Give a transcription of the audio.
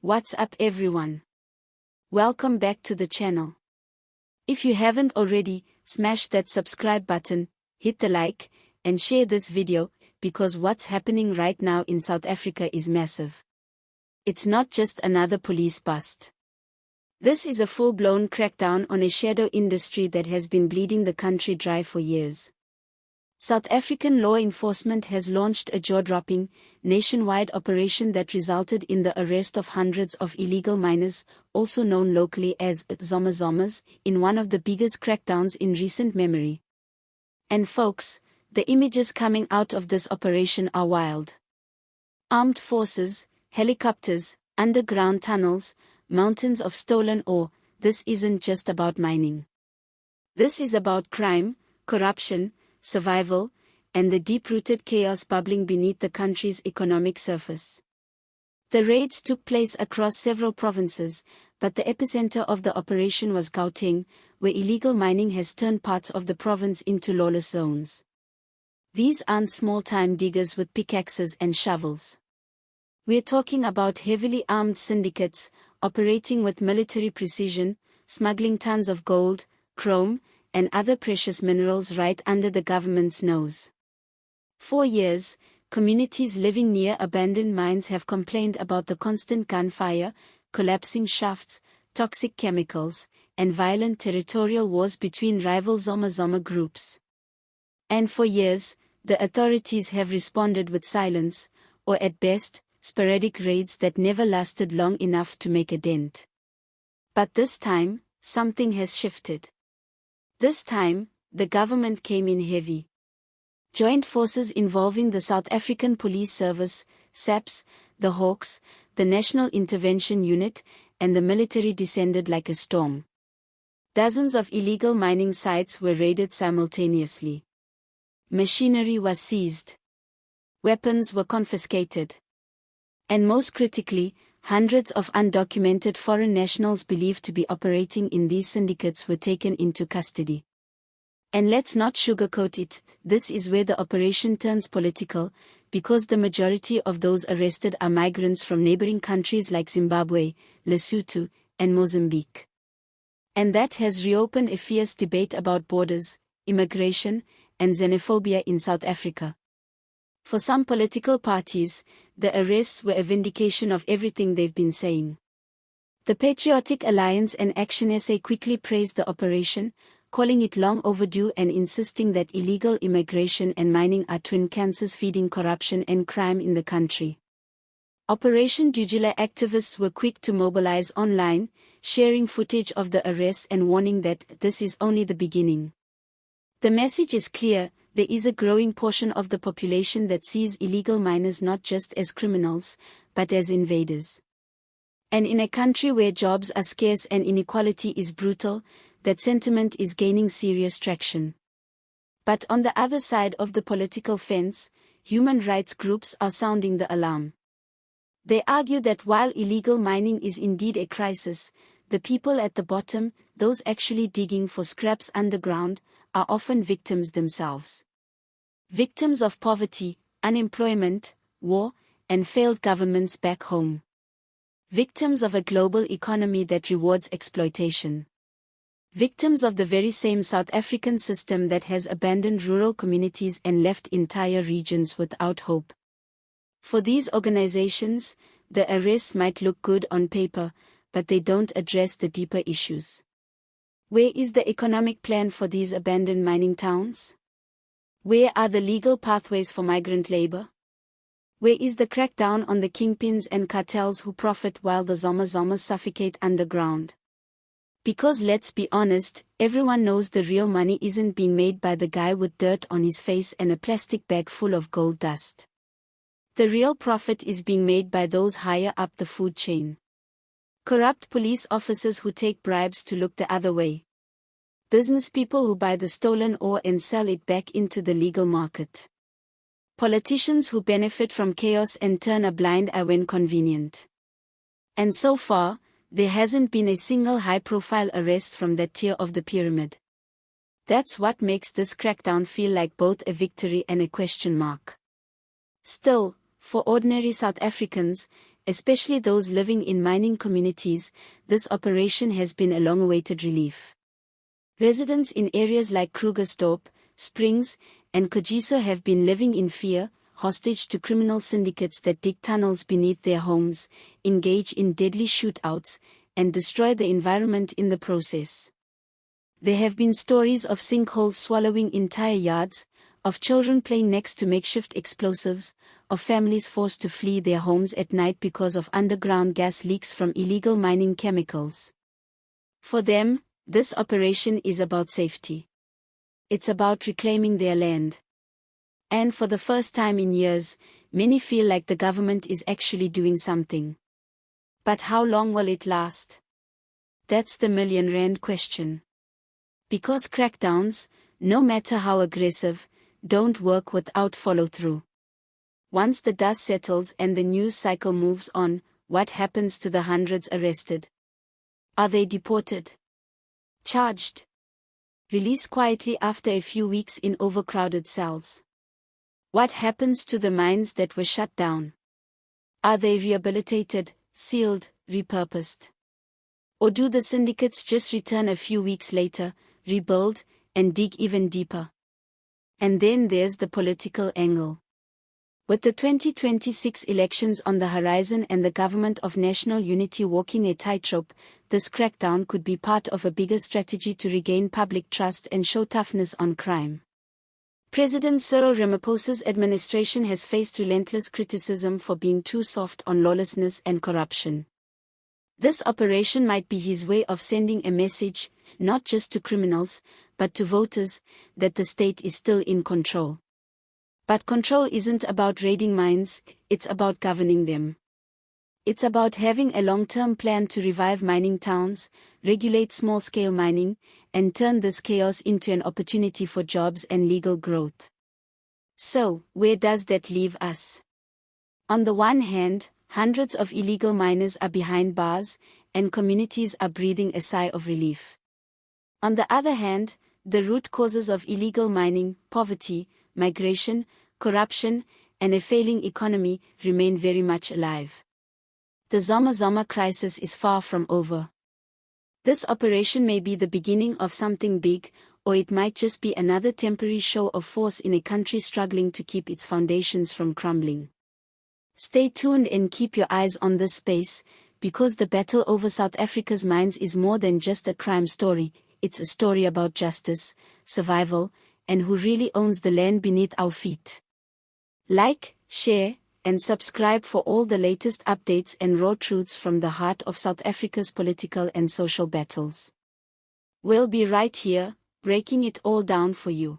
What's up everyone? Welcome back to the channel. If you haven't already, smash that subscribe button, hit the like, and share this video, because what's happening right now in South Africa is massive. It's not just another police bust. This is a full-blown crackdown on a shadow industry that has been bleeding the country dry for years. South African law enforcement has launched a jaw-dropping, nationwide operation that resulted in the arrest of hundreds of illegal miners, also known locally as Zomas, in one of the biggest crackdowns in recent memory. And folks, the images coming out of this operation are wild. Armed forces, helicopters, underground tunnels, mountains of stolen ore. This isn't just about mining. This is about crime, corruption, survival, and the deep-rooted chaos bubbling beneath the country's economic surface. The raids took place across several provinces, but the epicenter of the operation was Gauteng, where illegal mining has turned parts of the province into lawless zones. These aren't small-time diggers with pickaxes and shovels. We're talking about heavily armed syndicates, operating with military precision, smuggling tons of gold, chrome, and other precious minerals right under the government's nose. For years, communities living near abandoned mines have complained about the constant gunfire, collapsing shafts, toxic chemicals, and violent territorial wars between rival Zoma groups. And for years, the authorities have responded with silence, or at best, sporadic raids that never lasted long enough to make a dent. But this time, something has shifted. This time, the government came in heavy. Joint forces involving the South African Police Service, SAPS, the Hawks, the National Intervention Unit, and the military descended like a storm. Dozens of illegal mining sites were raided simultaneously. Machinery was seized. Weapons were confiscated. And most critically, hundreds of undocumented foreign nationals believed to be operating in these syndicates were taken into custody. And let's not sugarcoat it, this is where the operation turns political, because the majority of those arrested are migrants from neighboring countries like Zimbabwe, Lesotho, and Mozambique. And that has reopened a fierce debate about borders, immigration, and xenophobia in South Africa. For some political parties, the arrests were a vindication of everything they've been saying. The Patriotic Alliance and Action SA quickly praised the operation, calling it long overdue and insisting that illegal immigration and mining are twin cancers feeding corruption and crime in the country. Operation Dugula activists were quick to mobilize online, sharing footage of the arrests and warning that this is only the beginning. The message is clear. There is a growing portion of the population that sees illegal miners not just as criminals, but as invaders. And in a country where jobs are scarce and inequality is brutal, that sentiment is gaining serious traction. But on the other side of the political fence, human rights groups are sounding the alarm. They argue that while illegal mining is indeed a crisis, the people at the bottom, those actually digging for scraps underground, are often victims themselves. Victims of poverty, unemployment, war, and failed governments back home. Victims of a global economy that rewards exploitation. Victims of the very same South African system that has abandoned rural communities and left entire regions without hope. For these organizations, the arrests might look good on paper, but they don't address the deeper issues. Where is the economic plan for these abandoned mining towns? Where are the legal pathways for migrant labor? Where is the crackdown on the kingpins and cartels who profit while the Zomas suffocate underground? Because let's be honest, everyone knows the real money isn't being made by the guy with dirt on his face and a plastic bag full of gold dust. The real profit is being made by those higher up the food chain. Corrupt police officers who take bribes to look the other way. Business people who buy the stolen ore and sell it back into the legal market. Politicians who benefit from chaos and turn a blind eye when convenient. And so far, there hasn't been a single high-profile arrest from that tier of the pyramid. That's what makes this crackdown feel like both a victory and a question mark. Still, for ordinary South Africans, especially those living in mining communities, this operation has been a long-awaited relief. Residents in areas like Krugersdorp, Springs, and Kagiso have been living in fear, hostage to criminal syndicates that dig tunnels beneath their homes, engage in deadly shootouts, and destroy the environment in the process. There have been stories of sinkholes swallowing entire yards, of children playing next to makeshift explosives, of families forced to flee their homes at night because of underground gas leaks from illegal mining chemicals. For them, this operation is about safety. It's about reclaiming their land. And for the first time in years, many feel like the government is actually doing something. But how long will it last? That's the million-rand question. Because crackdowns, no matter how aggressive, don't work without follow-through. Once the dust settles and the news cycle moves on, what happens to the hundreds arrested? Are they deported? Charged? Released quietly after a few weeks in overcrowded cells? What happens to the mines that were shut down? Are they rehabilitated, sealed, repurposed? Or do the syndicates just return a few weeks later, rebuild, and dig even deeper? And then there's the political angle. With the 2026 elections on the horizon and the government of national unity walking a tightrope, this crackdown could be part of a bigger strategy to regain public trust and show toughness on crime. President Cyril Ramaphosa's administration has faced relentless criticism for being too soft on lawlessness and corruption. This operation might be his way of sending a message, not just to criminals, but to voters, that the state is still in control. But control isn't about raiding mines, it's about governing them. It's about having a long-term plan to revive mining towns, regulate small-scale mining, and turn this chaos into an opportunity for jobs and legal growth. So, where does that leave us? On the one hand, hundreds of illegal miners are behind bars, and communities are breathing a sigh of relief. On the other hand, the root causes of illegal mining, poverty, migration, corruption, and a failing economy, remain very much alive. The Zama crisis is far from over. This operation may be the beginning of something big, or it might just be another temporary show of force in a country struggling to keep its foundations from crumbling. Stay tuned and keep your eyes on this space, because the battle over South Africa's mines is more than just a crime story, it's a story about justice, survival, and who really owns the land beneath our feet. Like, share, and subscribe for all the latest updates and raw truths from the heart of South Africa's political and social battles. We'll be right here, breaking it all down for you.